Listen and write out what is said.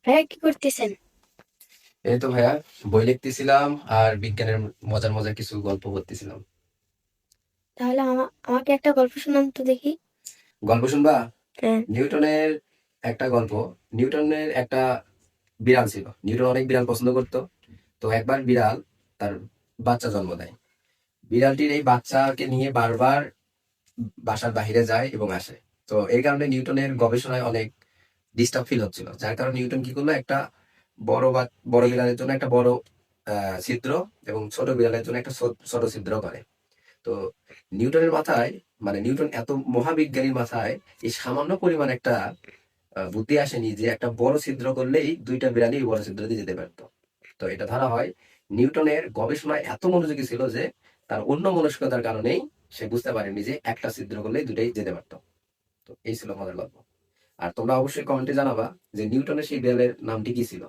ভাইয়া কি করতেছেন? এই তো ভাইয়া, বই লিখতেছিলাম আর বিজ্ঞানের মজার মজার কিছু গল্প পড়তেছিলাম। তাহলে আমাকে একটা গল্প শোনান তো দেখি। গল্প শুনবা? হ্যাঁ। নিউটনের একটা গল্প। নিউটনের একটা বিড়াল ছিল। নিউটন অনেক বিড়াল পছন্দ করতো। তো একবার বিড়াল তার বাচ্চা জন্ম দেয়। বিড়ালটির এই বাচ্চাকে নিয়ে বারবার বাসার বাইরে যায় এবং আসে। তো এই কারণে নিউটনের গবেষণায় অনেক ডিস্টার্ব ফিল হচ্ছিল, যার কারণে নিউটন কি করলো, একটা বড় বিড়ালের জন্য একটা বড় ছিদ্র এবং ছোট বিড়ালের জন্য একটা ছোট ছিদ্র করে। তো নিউটনের মাথায়, মানে নিউটন এত মহাবিজ্ঞানীর মাথায় এই সামান্য পরিমাণ একটা বুদ্ধি আসেনি যে একটা বড় ছিদ্র করলেই দুইটা বিড়ালি বড় ছিদ্র দিয়ে যেতে পারতো। তো এটা ধরা হয় নিউটনের গবেষণায় এত মনোযোগী ছিল যে তার অন্য মনস্কতার কারণেই সে বুঝতে পারেনি যে একটা ছিদ্র করলেই দুটাই যেতে পারতো। তো এই ছিল মজার গল্প। আর তোমরা অবশ্যই কমেন্টে জানাবা যে নিউটনের সেই বিড়ালের নামটি কি ছিল।